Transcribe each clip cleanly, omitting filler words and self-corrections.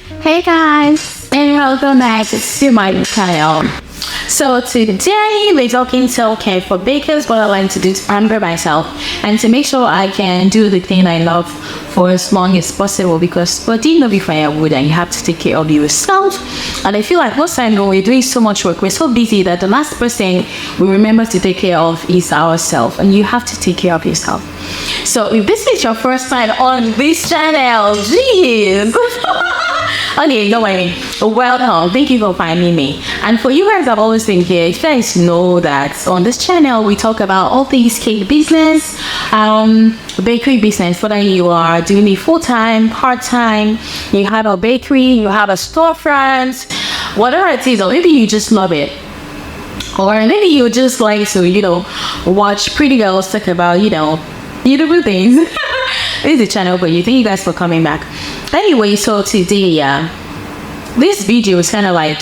Hey guys, and welcome back to my channel. So today we're talking self-care for bakers, what I like to do to pamper myself and to make sure I can do the thing I love for as long as possible, because didn't know before I would, and you have to take care of yourself. And I feel like most time when we're doing so much work, we're so busy that the last person we remember to take care of is ourselves, and you have to take care of yourself. So if this is your first time on this channel, geez. Okay, don't worry. Welcome. Thank you for finding me. And for you guys that have always been here, you guys know that on this channel we talk about all things cake business, bakery business. Whether you are doing it full-time, part-time, you have a bakery, you have a storefront, whatever it is, or maybe you just love it. Or maybe you just like to, watch pretty girls talk about, beautiful things. This is the channel for you. Thank you guys for coming back. Anyway, so today, this video is kind of like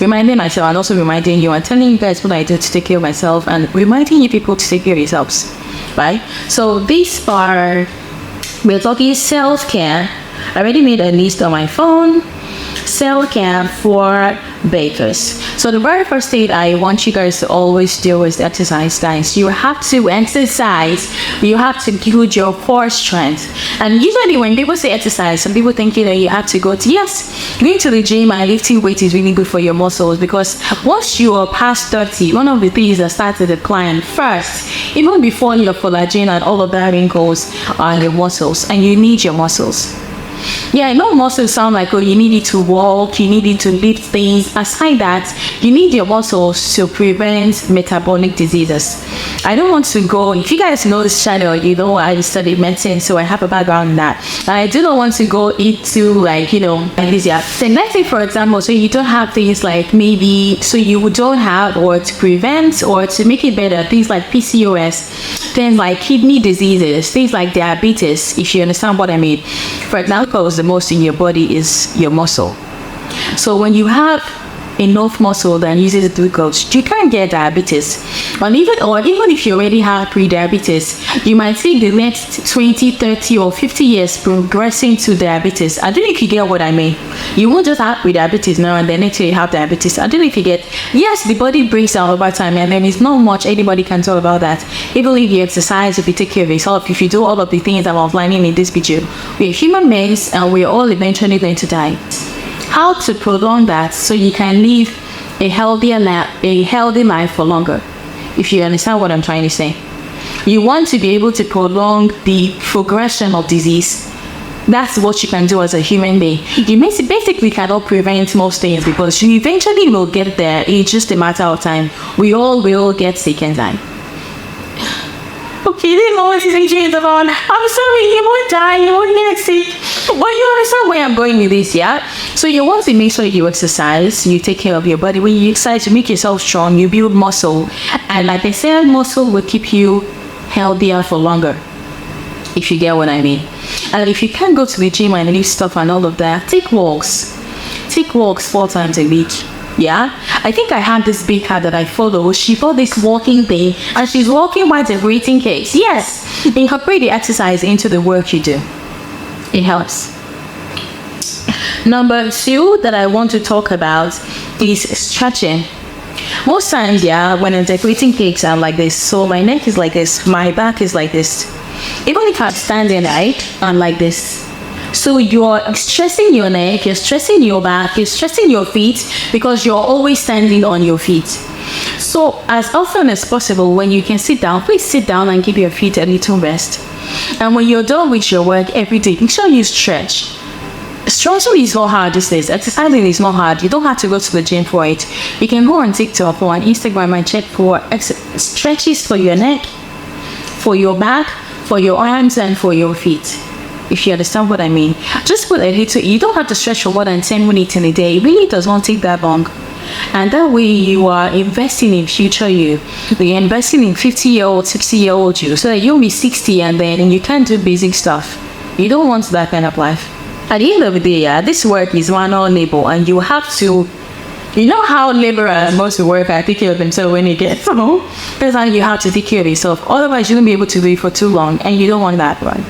reminding myself and also reminding you and telling you guys what I do to take care of myself and reminding you people to take care of yourselves, right? So this part, we're talking self-care. I already made a list on my phone. Self-care for bakers. So the very first thing I want you guys to always do is exercise, guys. You have to exercise. You have to build your core strength. And usually when people say exercise, some people think you have to go to, yes, going to the gym and lifting weight is really good for your muscles, because once you are past 30, one of the things that starts to decline first, even before your collagen and all of that wrinkles, are your muscles, and you need your muscles. Yeah, I know muscles sound like, you need it to walk, you need it to lift things. Aside that, you need your muscles to prevent metabolic diseases. I don't want to go, if you guys know this channel, I studied medicine, so I have a background in that. And I do not want to go into like this. Yeah. So let's say, for example, so you don't have things like so you don't have, or to prevent or to make it better, things like PCOS, things like kidney diseases, things like diabetes, if you understand what I mean. For example, the most in your body is your muscle. So when you have enough muscle that uses the glucose, you can't get diabetes. Or even if you already have pre-diabetes, you might take the next 20, 30 or 50 years progressing to diabetes. I don't know if you get what I mean. You won't just have pre-diabetes now and then next year you have diabetes. I don't know if you get, yes, the body breaks down over time, and then it's not much anybody can talk about that. Even if you exercise, if you take care of yourself, if you do all of the things I'm outlining in this video, we're human beings and we're all eventually going to die. How to prolong that so you can live a healthy life for longer, if you understand what I'm trying to say. You want to be able to prolong the progression of disease. That's what you can do as a human being. You basically cannot prevent most things, because you eventually will get there. It's just a matter of time. We all will get sick and die. Okay, this is what this video is about. I'm sorry, you won't die, you won't get sick. But you understand where I'm going with this, yeah? So you want to make sure you exercise, you take care of your body. When you exercise, you make yourself strong, you build muscle. And like I said, muscle will keep you healthier for longer, if you get what I mean. And if you can't go to the gym and lift stuff and all of that, take walks. Take walks 4 times a week. Yeah, I think I had this baker that I follow. She bought this walking thing and she's walking while decorating cakes. Yes, incorporate the exercise into the work you do. It helps. Number 2 that I want to talk about is stretching. Most times, when I'm decorating cakes, I'm like this. So my neck is like this, my back is like this. Even if I'm standing, I'm like this. So you're stressing your neck, you're stressing your back, you're stressing your feet, because you're always standing on your feet. So as often as possible, when you can sit down, please sit down and give your feet a little rest. And when you're done with your work every day, make sure you stretch. Stretching is not hard these days. Exercising is not hard. You don't have to go to the gym for it. You can go on TikTok or on Instagram and check for stretches for your neck, for your back, for your arms, and for your feet. If you understand what I mean. Just put a little, you don't have to stretch for more than 10 minutes in a day. It really does not take that long. And that way you are investing in future you. You're investing in 50-year-old, 60-year-old you, so that you'll be 60 and then you can't do basic stuff. You don't want that kind of life. At the end of the day, this work is manual labor, and you have to, you know how laborers most work are take care of themselves when they get home. That's how you have to take care of yourself. Otherwise, you won't be able to do it for too long, and you don't want that, right?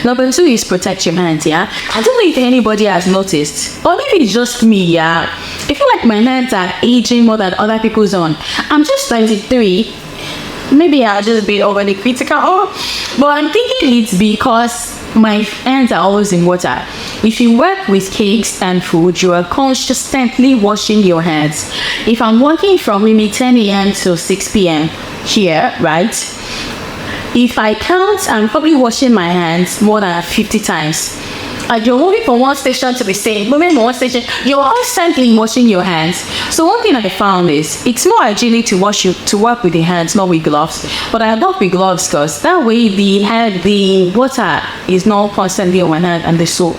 Number 2 is protect your hands, yeah? I don't know if anybody has noticed, or maybe it's just me, yeah? I feel like my hands are aging more than other people's own. I'm just 23. Maybe I'll just be overly critical, but I'm thinking it's because my hands are always in water. If you work with cakes and food, you are constantly washing your hands. If I'm working from maybe 10 a.m. to 6 p.m. here, right? If I count, I'm probably washing my hands more than 50 times. You're moving from one station to the same, moving from one station, you're constantly washing your hands. So one thing I found is, it's more hygienic to work with the hands, not with gloves. But I love with gloves because that way the water is not constantly on my hand and the soap.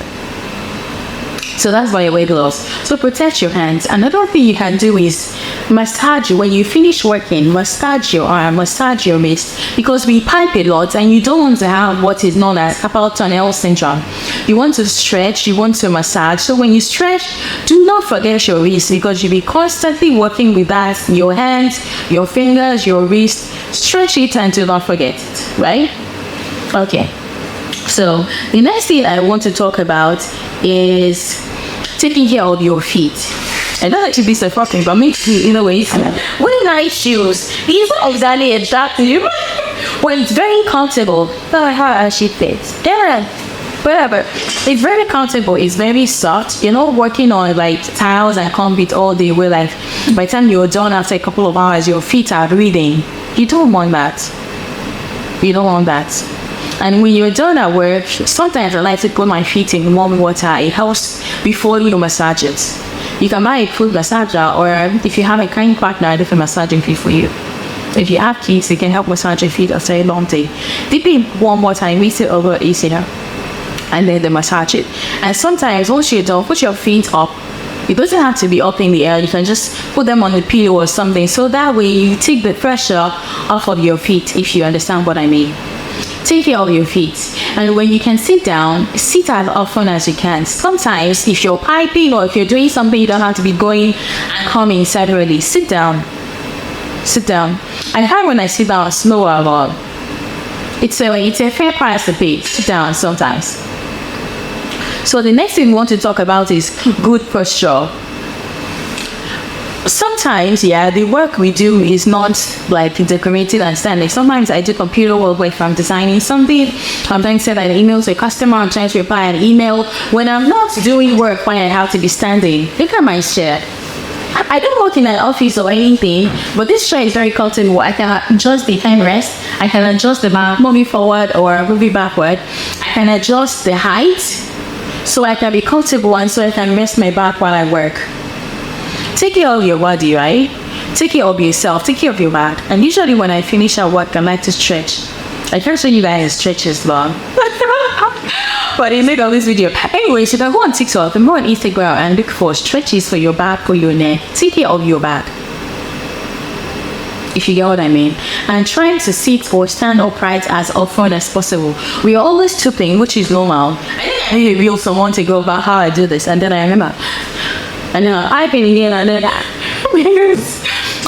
So that's why I wear gloves. So protect your hands. Another thing you can do is massage. When you finish working, massage your arm, massage your wrist, because we pipe a lot and you don't want to have what is known as carpal tunnel syndrome. You want to stretch, you want to massage. So when you stretch, do not forget your wrist, because you'll be constantly working with that, your hands, your fingers, your wrist. Stretch it and do not forget it, right? Okay. So the next thing I want to talk about is taking care of your feet. I don't like to be so fucking, but make in a way. Wearing nice shoes. These are exactly attractive when it's very comfortable. Not how I should fit. Yeah, whatever. It's very comfortable. It's very soft. You're not working on like tiles and concrete all day. Where like by the time you're done after a couple of hours, your feet are bleeding. You don't want that. You don't want that. And when you're done at work, sometimes I like to put my feet in warm water. It helps before you massage it. You can buy a foot massager, or if you have a kind partner, they can massage your feet for you. If you have kids, they can help massage your feet after a long day. Dip it in warm water and mix it over easier, and then they massage it. And sometimes once you're done, put your feet up. It doesn't have to be up in the air. You can just put them on a pillow or something. So that way you take the pressure off of your feet, if you understand what I mean. Take care of your feet, and when you can sit down, sit as often as you can. Sometimes if you're piping or if you're doing something, you don't have to be going and coming separately. Sit down. I find when I sit down slower, but it's a fair price to pay. Sit down sometimes. So the next thing we want to talk about is good posture. Sometimes, yeah, the work we do is not like decorated and standing. Sometimes I do computer work if I'm designing something. I'm trying to send an email to a customer. I'm trying to reply an email. When I'm not doing work, when I have to be standing, look at my chair. I don't work in an office or anything, but this chair is very comfortable. I can adjust the handrest. I can adjust the back, moving forward or moving backward. I can adjust the height so I can be comfortable and so I can rest my back while I work. Take care of your body, right? Take care of yourself, take care of your back. And usually when I finish at work, I like to stretch. I can't show you guys stretches long. But I made all this video. Anyway, so go on TikTok and go on Instagram and look for stretches for your back or your neck. Take care of your back, if you get what I mean. And trying to sit or stand upright as often as possible. We are always stooping, which is normal. I need to reel someone to go about how I do this, and then I remember. And then I've been again and then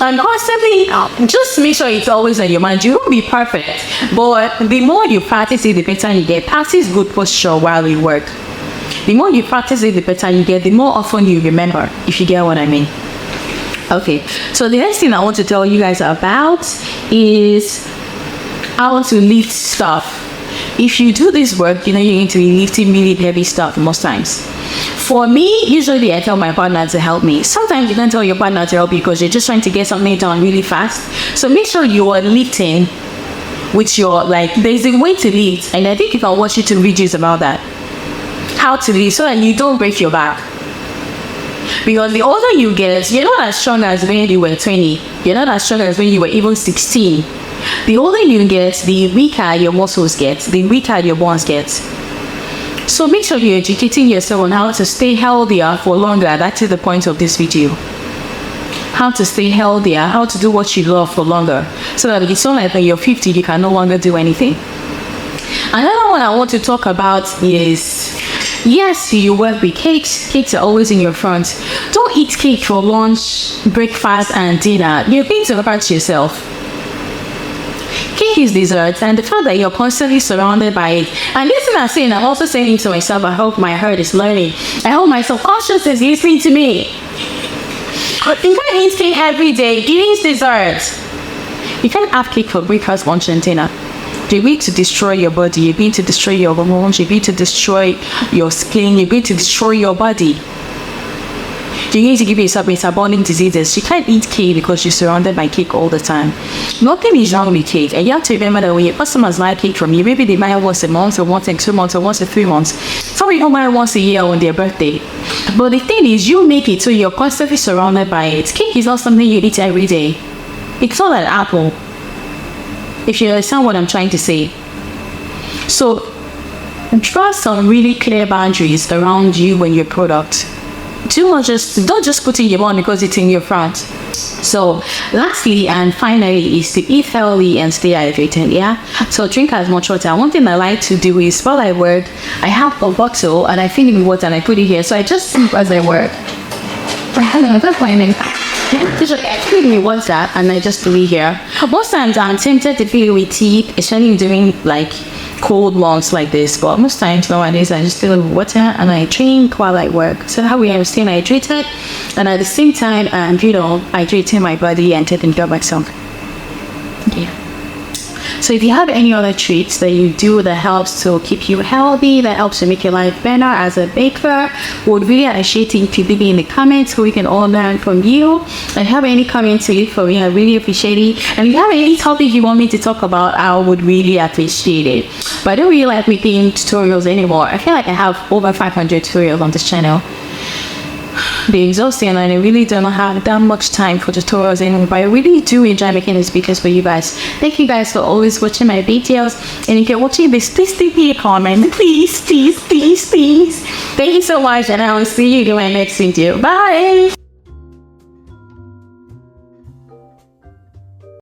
and constantly just make sure it's always on your mind. You won't be perfect, but the more you practice it, the better you get. Practice good posture while you work. The more you practice it, the better you get, the more often you remember, if you get what I mean. Okay, so the next thing I want to tell you guys about is how to lift stuff. If you do this work, you know you're going to be lifting really heavy stuff most times. For me, usually I tell my partner to help me. Sometimes you can't tell your partner to help you because you're just trying to get something done really fast. So make sure you are lifting with your, there's a way to lift, and I think you can watch YouTube videos about that. How to lift so that you don't break your back. Because the older you get, you're not as strong as when you were 20. You're not as strong as when you were even 16. The older you get, the weaker your muscles get, the weaker your bones get. So make sure you're educating yourself on how to stay healthier for longer. That is the point of this video. How to stay healthier, how to do what you love for longer. So that it's not like when you're 50, you can no longer do anything. Another one I want to talk about is, yes, you work with cakes. Cakes are always in your front. Don't eat cake for lunch, breakfast, and dinner. You're going to hurt yourself. cake is dessert, and the fact that you're constantly surrounded by it. And this thing I'm saying, I'm also saying to myself, I hope my heart is learning. I hope my subconscious is listening to me. You can't eat cake every day. It is dessert. You can't have cake for breakfast, lunch, and dinner. You're going to destroy your body. You're going to destroy your hormones. You're going to destroy your skin. You're going to destroy your body. You're going to give yourself metabolic diseases. You can't eat cake because you're surrounded by cake all the time. Nothing is wrong with cake. And you have to remember that when your customers buy cake from you, maybe they buy once a month, or once in 2 months, or once in 3 months. Some people buy once a year on their birthday. But the thing is, you make it so you're constantly surrounded by it. Cake is not something you eat every day. It's not an apple. If you understand what I'm trying to say. So, draw some really clear boundaries around you and your product. Don't just put in your mouth because it's in your front. So, lastly and finally is to eat healthy and stay hydrated. Yeah. So drink as much water. One thing I like to do is while I work, I have a bottle and I fill it with water and I put it here. So I just sip as I work. That's why I fill it with water and I just leave here. Most times I'm tempted to fill it with tea, especially during like cold months like this, but most times nowadays I just fill it with water and I drink while I work. So that way I'm staying hydrated and at the same time I'm hydrating my body and taking care of myself. Yeah. So if you have any other treats that you do that helps to keep you healthy, that helps to make your life better as a baker, would really appreciate it if you leave it in the comments so we can all learn from you. And if you have any comments to leave for me, I really appreciate it. And if you have any topic you want me to talk about, I would really appreciate it. But I don't really like making tutorials anymore. I feel like I have over 500 tutorials on this channel. They're exhausting and I really don't have that much time for tutorials anymore, but I really do enjoy making these videos for you guys. Thank you guys for always watching my videos, and if you're watching this, please leave me a comment. Please. Thank you so much, and I will see you in my next video. Bye.